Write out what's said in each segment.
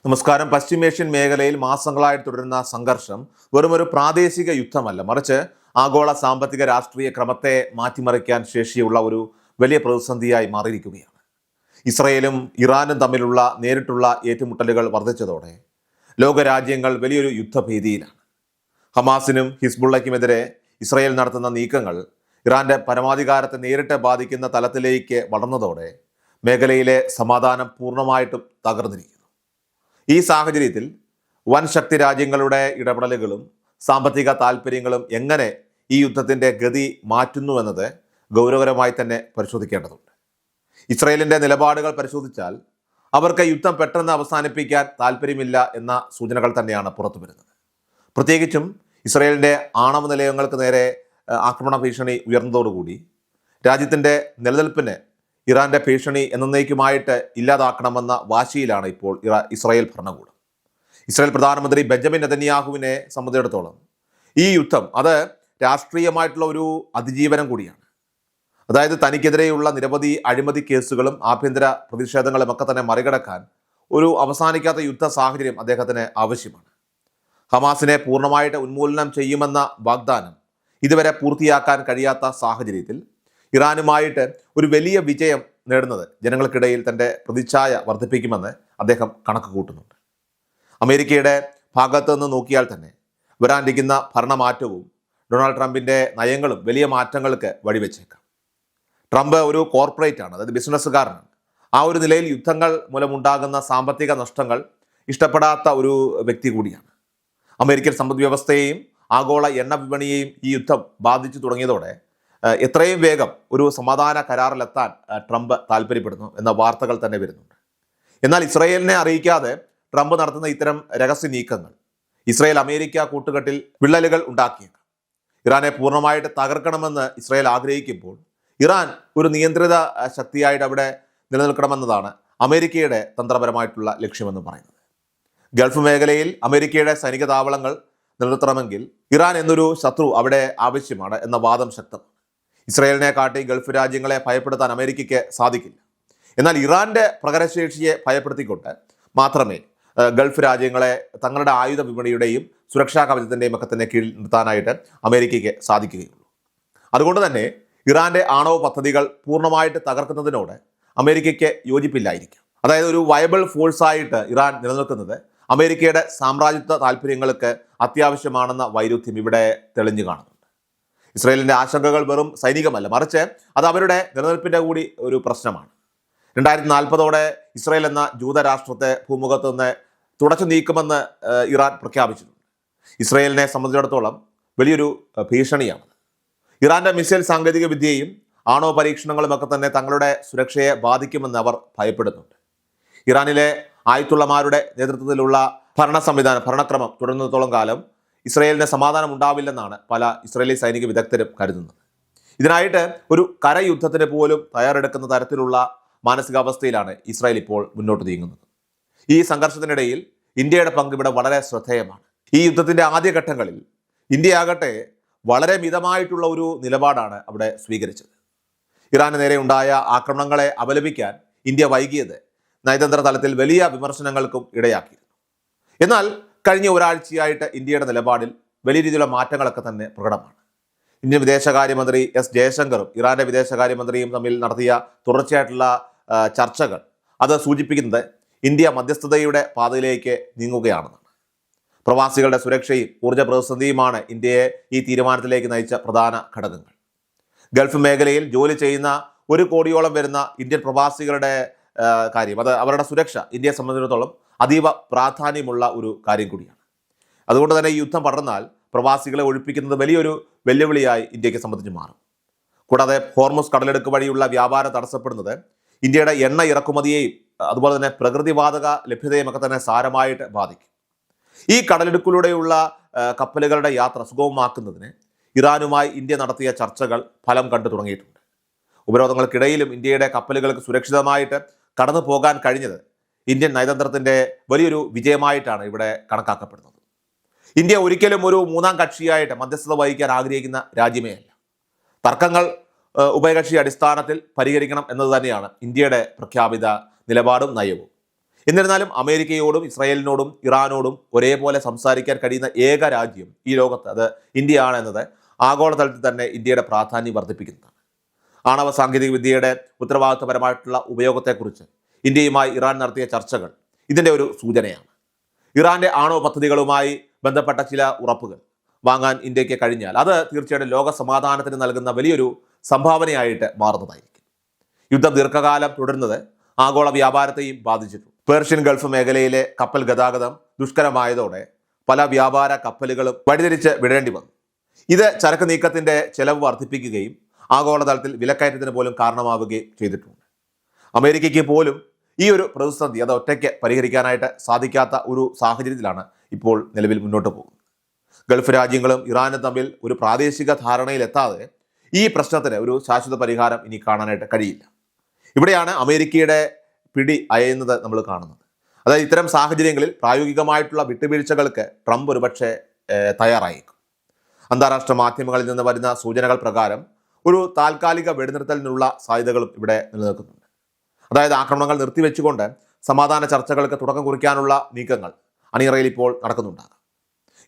നമസ്കാരം. പശ്ചിമേഷ്യൻ മേഖലയിൽ മാസങ്ങളായി തുടരുന്ന സംഘർഷം വെറുമൊരു പ്രാദേശിക യുദ്ധമല്ല, മറിച്ച് ആഗോള സാമ്പത്തിക രാഷ്ട്രീയ ക്രമത്തെ മാറ്റിമറിക്കാൻ ശേഷിയുള്ള ഒരു വലിയ പ്രതിസന്ധിയായി മാറിയിരിക്കുകയാണ്. ഇസ്രയേലും ഇറാനും തമ്മിലുള്ള നേരിട്ടുള്ള ഏറ്റുമുട്ടലുകൾ വർദ്ധിച്ചതോടെ ലോകരാജ്യങ്ങൾ വലിയൊരു യുദ്ധഭീതിയിലാണ്. ഹമാസിനും ഹിസ്ബുള്ളയ്ക്കുമെതിരെ ഇസ്രയേൽ നടത്തുന്ന നീക്കങ്ങൾ ഇറാന്റെ പരമാധികാരത്തെ നേരിട്ട് ബാധിക്കുന്ന തലത്തിലേക്ക് വളർന്നതോടെ മേഖലയിലെ സമാധാനം പൂർണ്ണമായിട്ടും തകർന്നിരിക്കുന്നു. ഈ സാഹചര്യത്തിൽ വൻ ശക്തി രാജ്യങ്ങളുടെ ഇടപെടലുകളും സാമ്പത്തിക താല്പര്യങ്ങളും എങ്ങനെ ഈ യുദ്ധത്തിൻ്റെ ഗതി മാറ്റുന്നുവെന്നത് ഗൗരവകരമായി തന്നെ പരിശോധിക്കേണ്ടതുണ്ട്. ഇസ്രയേലിൻ്റെ നിലപാടുകൾ പരിശോധിച്ചാൽ അവർക്ക് യുദ്ധം പെട്ടെന്ന് അവസാനിപ്പിക്കാൻ താല്പര്യമില്ല എന്ന സൂചനകൾ തന്നെയാണ് പുറത്തു വരുന്നത്. പ്രത്യേകിച്ചും ഇസ്രയേലിൻ്റെ ആണവ നിലയങ്ങൾക്ക് നേരെ ആക്രമണ ഭീഷണി ഉയർന്നതോടുകൂടി രാജ്യത്തിൻ്റെ നിലനിൽപ്പിന് ഇറാന്റെ ഭീഷണി എന്നേക്കുമായിട്ട് ഇല്ലാതാക്കണമെന്ന വാശിയിലാണ് ഇപ്പോൾ ഇസ്രായേൽ ഭരണകൂടം. ഇസ്രായേൽ പ്രധാനമന്ത്രി ബെഞ്ചമിൻ നെതന്യാഹുവിനെ സംബന്ധിച്ചിടത്തോളം ഈ യുദ്ധം അത് രാഷ്ട്രീയമായിട്ടുള്ള ഒരു അതിജീവനം കൂടിയാണ്. അതായത് തനിക്കെതിരെയുള്ള നിരവധി അഴിമതി കേസുകളും ആഭ്യന്തര പ്രതിഷേധങ്ങളും ഒക്കെ തന്നെ മറികടക്കാൻ ഒരു അവസാനിക്കാത്ത യുദ്ധ സാഹചര്യം അദ്ദേഹത്തിന് ആവശ്യമാണ്. ഹമാസിനെ പൂർണ്ണമായിട്ട് ഉന്മൂലനം ചെയ്യുമെന്ന വാഗ്ദാനം ഇതുവരെ പൂർത്തിയാക്കാൻ കഴിയാത്ത സാഹചര്യത്തിൽ ഇറാനുമായിട്ട് ഒരു വലിയ വിജയം നേടുന്നത് ജനങ്ങൾക്കിടയിൽ തൻ്റെ പ്രതിച്ഛായ വർദ്ധിപ്പിക്കുമെന്ന് അദ്ദേഹം കണക്ക് കൂട്ടുന്നുണ്ട്. അമേരിക്കയുടെ ഭാഗത്തു നിന്ന് നോക്കിയാൽ തന്നെ വരാനിരിക്കുന്ന ഭരണമാറ്റവും ഡൊണാൾഡ് ട്രംപിൻ്റെ നയങ്ങളും വലിയ മാറ്റങ്ങൾക്ക് വഴിവെച്ചേക്കാം. ട്രംപ് ഒരു കോർപ്പറേറ്റ് ആണ്, അതായത് ബിസിനസ്സുകാരനാണ്. ആ ഒരു നിലയിൽ യുദ്ധങ്ങൾ മൂലമുണ്ടാകുന്ന സാമ്പത്തിക നഷ്ടങ്ങൾ ഇഷ്ടപ്പെടാത്ത ഒരു വ്യക്തി കൂടിയാണ്. അമേരിക്കൻ സമ്പദ് വ്യവസ്ഥയെയും ആഗോള എണ്ണ വിപണിയെയും ഈ യുദ്ധം ബാധിച്ചു തുടങ്ങിയതോടെ എത്രയും വേഗം ഒരു സമാധാന കരാറിലെത്താൻ ട്രംപ് താല്പര്യപ്പെടുന്നു എന്ന വാർത്തകൾ തന്നെ വരുന്നുണ്ട്. എന്നാൽ ഇസ്രയേലിനെ അറിയിക്കാതെ ട്രംപ് നടത്തുന്ന ഇത്തരം രഹസ്യ നീക്കങ്ങൾ ഇസ്രയേൽ അമേരിക്ക കൂട്ടുകെട്ടിൽ വിള്ളലുകൾ ഉണ്ടാക്കിയേക്കാം. ഇറാനെ പൂർണ്ണമായിട്ട് തകർക്കണമെന്ന് ഇസ്രയേൽ ആഗ്രഹിക്കുമ്പോൾ ഇറാൻ ഒരു നിയന്ത്രിത ശക്തിയായിട്ട് അവിടെ നിലനിൽക്കണമെന്നതാണ് അമേരിക്കയുടെ തന്ത്രപരമായിട്ടുള്ള ലക്ഷ്യമെന്ന് പറയുന്നത്. ഗൾഫ് മേഖലയിൽ അമേരിക്കയുടെ സൈനിക താവളങ്ങൾ നിലനിർത്തണമെങ്കിൽ ഇറാൻ എന്നൊരു ശത്രു അവിടെ ആവശ്യമാണ് എന്ന വാദം ശക്തമാണ്. ഇസ്രയേലിനെ കാട്ടി ഗൾഫ് രാജ്യങ്ങളെ ഭയപ്പെടുത്താൻ അമേരിക്കയ്ക്ക് സാധിക്കില്ല. എന്നാൽ ഇറാന്റെ പ്രകടനശേഷിയെ ഭയപ്പെടുത്തിക്കൊണ്ട് മാത്രമേ ഗൾഫ് രാജ്യങ്ങളെ തങ്ങളുടെ ആയുധ വിപണിയുടെയും സുരക്ഷാ കവചത്തിൻ്റെയും ഒക്കെ തന്നെ കീഴിൽ നിർത്താനായിട്ട് അമേരിക്കയ്ക്ക് സാധിക്കുകയുള്ളൂ. അതുകൊണ്ട് തന്നെ ഇറാന്റെ ആണവ പദ്ധതികൾ പൂർണ്ണമായിട്ട് തകർക്കുന്നതിനോട് അമേരിക്കയ്ക്ക് യോജിപ്പില്ലായിരിക്കാം. അതായത് ഒരു വയബിൾ ഫോഴ്സായിട്ട് ഇറാൻ നിലനിൽക്കുന്നത് അമേരിക്കയുടെ സാമ്രാജ്യത്വ താല്പര്യങ്ങൾക്ക് അത്യാവശ്യമാണെന്ന വൈരുദ്ധ്യം ഇവിടെ തെളിഞ്ഞു കാണുന്നുണ്ട്. ഇസ്രയേലിൻ്റെ ആശങ്കകൾ വെറും സൈനികമല്ല, മറിച്ച് അത് അവരുടെ നിലനിൽപ്പിൻ്റെ കൂടി ഒരു പ്രശ്നമാണ്. 2040 ഇസ്രയേൽ എന്ന ജൂതരാഷ്ട്രത്തെ ഭൂമുഖത്ത് നിന്ന് തുടച്ചു നീക്കുമെന്ന് ഇറാൻ പ്രഖ്യാപിച്ചിട്ടുണ്ട്. ഇസ്രയേലിനെ സംബന്ധിച്ചിടത്തോളം വലിയൊരു ഭീഷണിയാണ്. ഇറാന്റെ മിസൈൽ സാങ്കേതിക വിദ്യയും ആണവ പരീക്ഷണങ്ങളും ഒക്കെ തന്നെ തങ്ങളുടെ സുരക്ഷയെ ബാധിക്കുമെന്ന് അവർ ഭയപ്പെടുന്നുണ്ട്. ഇറാനിലെ ആയത്തുള്ളമാരുടെ നേതൃത്വത്തിലുള്ള ഭരണക്രമം തുടരുന്നിടത്തോളം കാലം ഇസ്രയേലിന് സമാധാനം ഉണ്ടാവില്ലെന്നാണ് പല ഇസ്രയേലി സൈനിക വിദഗ്ധരും കരുതുന്നത്. ഇതിനായിട്ട് ഒരു കരയുദ്ധത്തിന് പോലും തയ്യാറെടുക്കുന്ന തരത്തിലുള്ള മാനസികാവസ്ഥയിലാണ് ഇസ്രായേൽ ഇപ്പോൾ മുന്നോട്ട് നീങ്ങുന്നത്. ഈ സംഘർഷത്തിനിടയിൽ ഇന്ത്യയുടെ പങ്ക് ഇവിടെ വളരെ ശ്രദ്ധേയമാണ്. ഈ യുദ്ധത്തിൻ്റെ ആദ്യഘട്ടങ്ങളിൽ ഇന്ത്യയാകട്ടെ വളരെ മിതമായിട്ടുള്ള ഒരു നിലപാടാണ് അവിടെ സ്വീകരിച്ചത്. ഇറാന് നേരെ ഉണ്ടായ ആക്രമണങ്ങളെ അപലപിക്കാൻ ഇന്ത്യ വൈകിയത് നയതന്ത്ര തലത്തിൽ വലിയ വിമർശനങ്ങൾക്കും ഇടയാക്കിയിരുന്നു. എന്നാൽ കഴിഞ്ഞ ഒരാഴ്ചയായിട്ട് ഇന്ത്യയുടെ നിലപാടിൽ വലിയ രീതിയിലുള്ള മാറ്റങ്ങളൊക്കെ തന്നെ പ്രകടമാണ്. ഇന്ത്യൻ വിദേശകാര്യമന്ത്രി എസ് ജയശങ്കറും ഇറാന്റെ വിദേശകാര്യമന്ത്രിയും തമ്മിൽ നടത്തിയ തുടർച്ചയായിട്ടുള്ള ചർച്ചകൾ അത് സൂചിപ്പിക്കുന്നത് ഇന്ത്യ മധ്യസ്ഥതയുടെ പാതയിലേക്ക് നീങ്ങുകയാണെന്നാണ്. പ്രവാസികളുടെ സുരക്ഷയും ഊർജ്ജ പ്രതിസന്ധിയുമാണ് ഇന്ത്യയെ ഈ തീരുമാനത്തിലേക്ക് നയിച്ച പ്രധാന ഘടകങ്ങൾ. ഗൾഫ് മേഖലയിൽ ജോലി ചെയ്യുന്ന 1 കോടിയോളം വരുന്ന ഇന്ത്യൻ പ്രവാസികളുടെ കാര്യം, അത് അവരുടെ സുരക്ഷ ഇന്ത്യയെ സംബന്ധിച്ചിടത്തോളം അതീവ പ്രാധാന്യമുള്ള ഒരു കാര്യം കൂടിയാണ്. അതുകൊണ്ട് തന്നെ ഈ യുദ്ധം പടർന്നാൽ പ്രവാസികളെ ഒഴിപ്പിക്കുന്നത് വലിയൊരു വെല്ലുവിളിയായി ഇന്ത്യക്ക് സംബന്ധിച്ച് മാറും. കൂടാതെ ഹോർമുസ് കടലെടുക്ക് വഴിയുള്ള വ്യാപാരം തടസ്സപ്പെടുന്നത് ഇന്ത്യയുടെ എണ്ണ ഇറക്കുമതിയെയും അതുപോലെ തന്നെ പ്രകൃതിവാതക ലഭ്യതയും ഒക്കെ തന്നെ സാരമായിട്ട് ബാധിക്കും. ഈ കടലെടുക്കിലൂടെയുള്ള കപ്പലുകളുടെ യാത്ര സുഗമമാക്കുന്നതിന് ഇറാനുമായി ഇന്ത്യ നടത്തിയ ചർച്ചകൾ ഫലം കണ്ടു തുടങ്ങിയിട്ടുണ്ട്. ഉപരോധങ്ങൾക്കിടയിലും ഇന്ത്യയുടെ കപ്പലുകൾക്ക് സുരക്ഷിതമായിട്ട് കടന്നു പോകാൻ കഴിഞ്ഞത് ഇന്ത്യൻ നയതന്ത്രത്തിൻ്റെ വലിയൊരു വിജയമായിട്ടാണ് ഇവിടെ കണക്കാക്കപ്പെടുന്നത്. ഇന്ത്യ ഒരിക്കലും ഒരു മൂന്നാം കക്ഷിയായിട്ട് മധ്യസ്ഥത വഹിക്കാൻ ആഗ്രഹിക്കുന്ന രാജ്യമേ അല്ല. തർക്കങ്ങൾ ഉഭയകക്ഷി അടിസ്ഥാനത്തിൽ പരിഹരിക്കണം എന്നത് തന്നെയാണ് ഇന്ത്യയുടെ പ്രഖ്യാപിത നിലപാടും നയവും. എന്നിരുന്നാലും അമേരിക്കയോടും ഇസ്രായേലിനോടും ഇറാനോടും ഒരേപോലെ സംസാരിക്കാൻ കഴിയുന്ന ഏക രാജ്യം ഈ ലോകത്ത് അത് ഇന്ത്യയാണ് എന്നത് ആഗോളതലത്തിൽ തന്നെ ഇന്ത്യയുടെ പ്രാധാന്യം വർദ്ധിപ്പിക്കുന്നതാണ്. ആണവ സാങ്കേതിക വിദ്യയുടെ ഉത്തരവാദിത്വപരമായിട്ടുള്ള ഉപയോഗത്തെക്കുറിച്ച് ഇന്ത്യയുമായി ഇറാൻ നടത്തിയ ചർച്ചകൾ ഇതിൻ്റെ ഒരു സൂചനയാണ്. ഇറാന്റെ ആണവ പദ്ധതികളുമായി ബന്ധപ്പെട്ട ചില ഉറപ്പുകൾ വാങ്ങാൻ ഇന്ത്യക്ക് കഴിഞ്ഞാൽ അത് തീർച്ചയായിട്ടും ലോക സമാധാനത്തിന് നൽകുന്ന വലിയൊരു സംഭാവനയായിട്ട് മാറുന്നതായിരിക്കും. യുദ്ധം ദീർഘകാലം തുടരുന്നത് ആഗോള വ്യാപാരത്തെയും ബാധിച്ചിട്ടുണ്ട്. പേർഷ്യൻ ഗൾഫ് മേഖലയിലെ കപ്പൽ ഗതാഗതം ദുഷ്കരമായതോടെ പല വ്യാപാര കപ്പലുകളും വഴിതിരിച്ച് വിടേണ്ടി വന്നു. ഇത് ചരക്ക് നീക്കത്തിന്റെ ചെലവ് വർദ്ധിപ്പിക്കുകയും ആഗോളതലത്തിൽ വിലക്കയറ്റത്തിന് പോലും കാരണമാവുകയും ചെയ്തിട്ടുണ്ട്. അമേരിക്കയ്ക്ക് പോലും ഈ ഒരു പ്രതിസന്ധി അത് ഒറ്റയ്ക്ക് പരിഹരിക്കാനായിട്ട് സാധിക്കാത്ത ഒരു സാഹചര്യത്തിലാണ് ഇപ്പോൾ നിലവിൽ മുന്നോട്ട് പോകുന്നത്. ഗൾഫ് രാജ്യങ്ങളും ഇറാനും തമ്മിൽ ഒരു പ്രാദേശിക ധാരണയിലെത്താതെ ഈ പ്രശ്നത്തിന് ഒരു ശാശ്വത പരിഹാരം ഇനി കാണാനായിട്ട് കഴിയില്ല. ഇവിടെയാണ് അമേരിക്കയുടെ പിടി അയയുന്നത് നമ്മൾ കാണുന്നത്. അതായത് ഇത്തരം സാഹചര്യങ്ങളിൽ പ്രായോഗികമായിട്ടുള്ള വിട്ടുവീഴ്ചകൾക്ക് ട്രംപ് ഒരുപക്ഷെ തയ്യാറായേക്കും. അന്താരാഷ്ട്ര മാധ്യമങ്ങളിൽ നിന്ന് വരുന്ന സൂചനകൾ പ്രകാരം ഒരു താൽക്കാലിക വെടിനിർത്തലിനുള്ള സാധ്യതകളും ഇവിടെ നിലനിൽക്കുന്നുണ്ട്. അതായത് ആക്രമണങ്ങൾ നിർത്തിവെച്ചുകൊണ്ട് സമാധാന ചർച്ചകൾക്ക് തുടക്കം കുറിക്കാനുള്ള നീക്കങ്ങൾ അണിയറയിൽ ഇപ്പോൾ നടക്കുന്നുണ്ടാകും.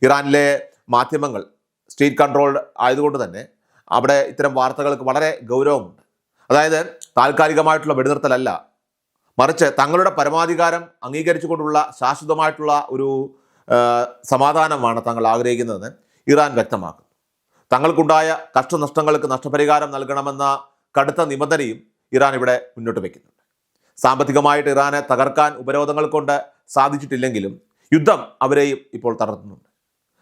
ഇറാനിലെ മാധ്യമങ്ങൾ സ്റ്റേറ്റ് കൺട്രോൾഡ് ആയതുകൊണ്ട് തന്നെ അവിടെ ഇത്തരം വാർത്തകൾക്ക് വളരെ ഗൗരവമുണ്ട്. അതായത് താൽക്കാലികമായിട്ടുള്ള വെടിനിർത്തലല്ല, മറിച്ച് തങ്ങളുടെ പരമാധികാരം അംഗീകരിച്ചുകൊണ്ടുള്ള ശാശ്വതമായിട്ടുള്ള ഒരു സമാധാനമാണ് തങ്ങൾ ആഗ്രഹിക്കുന്നതെന്ന് ഇറാൻ വ്യക്തമാക്കുന്നു. തങ്ങൾക്കുണ്ടായ കഷ്ടനഷ്ടങ്ങൾക്ക് നഷ്ടപരിഹാരം നൽകണമെന്ന കടുത്ത നിബന്ധനയും ഇറാൻ ഇവിടെ മുന്നോട്ട് വയ്ക്കുന്നുണ്ട്. സാമ്പത്തികമായിട്ട് ഇറാനെ തകർക്കാൻ ഉപരോധങ്ങൾ കൊണ്ട് സാധിച്ചിട്ടില്ലെങ്കിലും യുദ്ധം അവരെയും ഇപ്പോൾ തളർത്തുന്നുണ്ട്.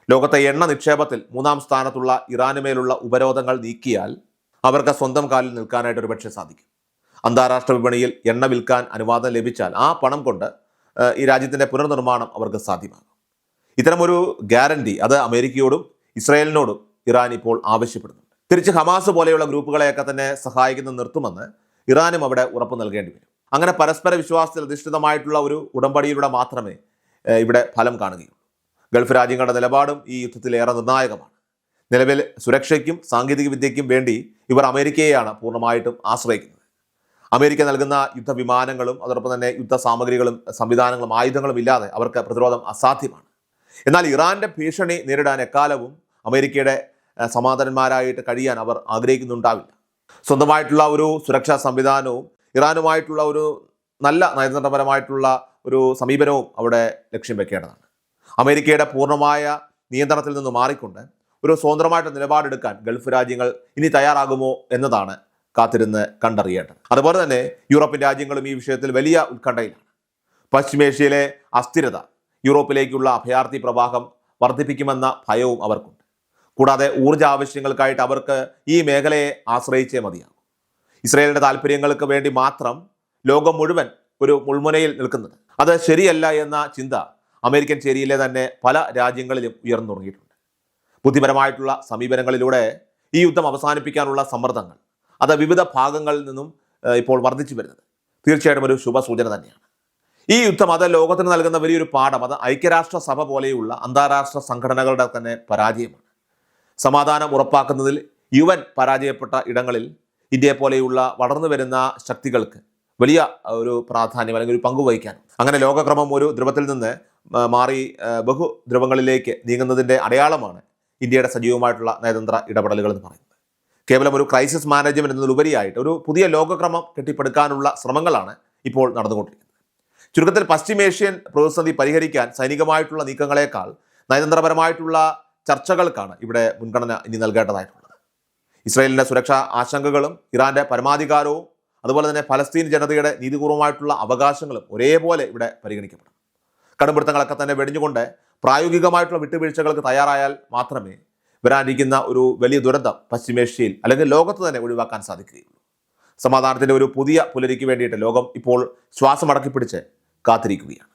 ലോകത്തെ എണ്ണ നിക്ഷേപത്തിൽ 3-ാം സ്ഥാനത്തുള്ള ഇറാനുമേലുള്ള ഉപരോധങ്ങൾ നീക്കിയാൽ അവർക്ക് സ്വന്തം കാലിൽ നിൽക്കാനായിട്ട് ഒരുപക്ഷെ സാധിക്കും. അന്താരാഷ്ട്ര വിപണിയിൽ എണ്ണ വിൽക്കാൻ അനുവാദം ലഭിച്ചാൽ ആ പണം കൊണ്ട് ഈ രാജ്യത്തിൻ്റെ പുനർനിർമ്മാണം അവർക്ക് സാധ്യമാകും. ഇത്തരമൊരു ഗ്യാരണ്ടി അത് അമേരിക്കയോടും ഇസ്രായേലിനോടും ഇറാൻ ഇപ്പോൾ ആവശ്യപ്പെടുന്നുണ്ട്. തിരിച്ച് ഹമാസ് പോലെയുള്ള ഗ്രൂപ്പുകളെയൊക്കെ തന്നെ സഹായിക്കുന്ന നിർത്തുമെന്ന് ഇറാനും അവിടെ ഉറപ്പ് നൽകേണ്ടി വരും. അങ്ങനെ പരസ്പര വിശ്വാസത്തിൽ അധിഷ്ഠിതമായിട്ടുള്ള ഒരു ഉടമ്പടിയിലൂടെ മാത്രമേ ഇവിടെ ഫലം കാണുകയുള്ളൂ. ഗൾഫ് രാജ്യങ്ങളുടെ നിലപാടും ഈ യുദ്ധത്തിൽ ഏറെ നിർണായകമാണ്. നിലവിൽ സുരക്ഷയ്ക്കും സാങ്കേതിക വിദ്യയ്ക്കും വേണ്ടി ഇവർ അമേരിക്കയെയാണ് പൂർണ്ണമായിട്ടും ആശ്രയിക്കുന്നത്. അമേരിക്ക നൽകുന്ന യുദ്ധവിമാനങ്ങളും അതോടൊപ്പം തന്നെ യുദ്ധ സാമഗ്രികളും സംവിധാനങ്ങളും ആയുധങ്ങളും ഇല്ലാതെ അവർക്ക് പ്രതിരോധം അസാധ്യമാണ്. എന്നാൽ ഇറാന്റെ ഭീഷണി നേരിടാൻ എക്കാലവും അമേരിക്കയുടെ സമാധാനന്മാരായിട്ട് കഴിയാൻ അവർ ആഗ്രഹിക്കുന്നുണ്ടാവില്ല. സ്വന്തമായിട്ടുള്ള ഒരു സുരക്ഷാ സംവിധാനവും ഇറാനുമായിട്ടുള്ള ഒരു നല്ല നയതന്ത്രപരമായിട്ടുള്ള ഒരു സമീപനവും അവിടെ ലക്ഷ്യം വെക്കേണ്ടതാണ്. അമേരിക്കയുടെ പൂർണ്ണമായ നിയന്ത്രണത്തിൽ നിന്ന് മാറിക്കൊണ്ട് ഒരു സ്വതന്ത്രമായിട്ട് നിലപാടെടുക്കാൻ ഗൾഫ് രാജ്യങ്ങൾ ഇനി തയ്യാറാകുമോ എന്നതാണ് കാത്തിരുന്ന് കണ്ടറിയേണ്ടത്. അതുപോലെ തന്നെ യൂറോപ്യൻ രാജ്യങ്ങളും ഈ വിഷയത്തിൽ വലിയ ഉത്കണ്ഠയിലാണ്. പശ്ചിമേഷ്യയിലെ അസ്ഥിരത യൂറോപ്പിലേക്കുള്ള അഭയാർത്ഥി പ്രവാഹം വർദ്ധിപ്പിക്കുമെന്ന ഭയവും അവർക്കുണ്ട്. കൂടാതെ ഊർജ്ജ ആവശ്യങ്ങൾക്കായിട്ട് അവർക്ക് ഈ മേഖലയെ ആശ്രയിച്ചേ മതിയാകും. ഇസ്രായേലിൻ്റെ താല്പര്യങ്ങൾക്ക് വേണ്ടി മാത്രം ലോകം മുഴുവൻ ഒരു മുൾമുനയിൽ നിൽക്കുന്നത് അത് ശരിയല്ല എന്ന ചിന്ത അമേരിക്കൻ ചേരിയിലെ തന്നെ പല രാജ്യങ്ങളിലും ഉയർന്നു തുടങ്ങിയിട്ടുണ്ട്. ബുദ്ധിപരമായിട്ടുള്ള സമീപനങ്ങളിലൂടെ ഈ യുദ്ധം അവസാനിപ്പിക്കാനുള്ള സമ്മർദ്ദങ്ങൾ അത് വിവിധ ഭാഗങ്ങളിൽ നിന്നും ഇപ്പോൾ വർദ്ധിച്ചു വരുന്നത് തീർച്ചയായിട്ടും ഒരു ശുഭസൂചന തന്നെയാണ്. ഈ യുദ്ധം അത് ലോകത്തിന് നൽകുന്ന വലിയൊരു പാഠം അത് ഐക്യരാഷ്ട്ര സഭ പോലെയുള്ള അന്താരാഷ്ട്ര സംഘടനകളുടെ തന്നെ പരാജയമാണ്. സമാധാനം ഉറപ്പാക്കുന്നതിൽ UN പരാജയപ്പെട്ട ഇടങ്ങളിൽ ഇന്ത്യയെ പോലെയുള്ള വളർന്നു വരുന്ന ശക്തികൾക്ക് വലിയ ഒരു പ്രാധാന്യം അല്ലെങ്കിൽ ഒരു പങ്കുവഹിക്കാനും അങ്ങനെ ലോകക്രമം ഒരു ധ്രുവത്തിൽ നിന്ന് മാറി ബഹുധ്രുവങ്ങളിലേക്ക് നീങ്ങുന്നതിൻ്റെ അടയാളമാണ് ഇന്ത്യയുടെ സജീവമായിട്ടുള്ള നയതന്ത്ര ഇടപെടലുകൾ എന്ന് പറയുന്നത്. കേവലം ഒരു ക്രൈസിസ് മാനേജ്മെന്റ് എന്നതിലുപരിയായിട്ട് ഒരു പുതിയ ലോകക്രമം കെട്ടിപ്പടുക്കാനുള്ള ശ്രമങ്ങളാണ് ഇപ്പോൾ നടന്നുകൊണ്ടിരിക്കുന്നത്. ചുരുക്കത്തിൽ പശ്ചിമേഷ്യൻ പ്രതിസന്ധി പരിഹരിക്കാൻ സൈനികമായിട്ടുള്ള നീക്കങ്ങളെക്കാൾ നയതന്ത്രപരമായിട്ടുള്ള ചർച്ചകൾക്കാണ് ഇവിടെ മുൻഗണന ഇനി നൽകേണ്ടതായിട്ടുള്ളത്. ഇസ്രായേലിൻ്റെ സുരക്ഷാ ആശങ്കകളും ഇറാന്റെ പരമാധികാരവും അതുപോലെ തന്നെ ഫലസ്തീൻ ജനതയുടെ നീതിപൂർവമായിട്ടുള്ള അവകാശങ്ങളും ഒരേപോലെ ഇവിടെ പരിഗണിക്കപ്പെടും. കടുംപിടുത്തങ്ങളൊക്കെ തന്നെ വെടിഞ്ഞുകൊണ്ട് പ്രായോഗികമായിട്ടുള്ള വിട്ടുവീഴ്ചകൾക്ക് തയ്യാറായാൽ മാത്രമേ വരാനിരിക്കുന്ന ഒരു വലിയ ദുരന്തം പശ്ചിമേഷ്യയിൽ അല്ലെങ്കിൽ ലോകത്ത് തന്നെ ഒഴിവാക്കാൻ സാധിക്കുകയുള്ളൂ. സമാധാനത്തിൻ്റെ ഒരു പുതിയ പുലരിക്ക് വേണ്ടിയിട്ട് ലോകം ഇപ്പോൾ ശ്വാസമടക്കി പിടിച്ച് കാത്തിരിക്കുകയാണ്.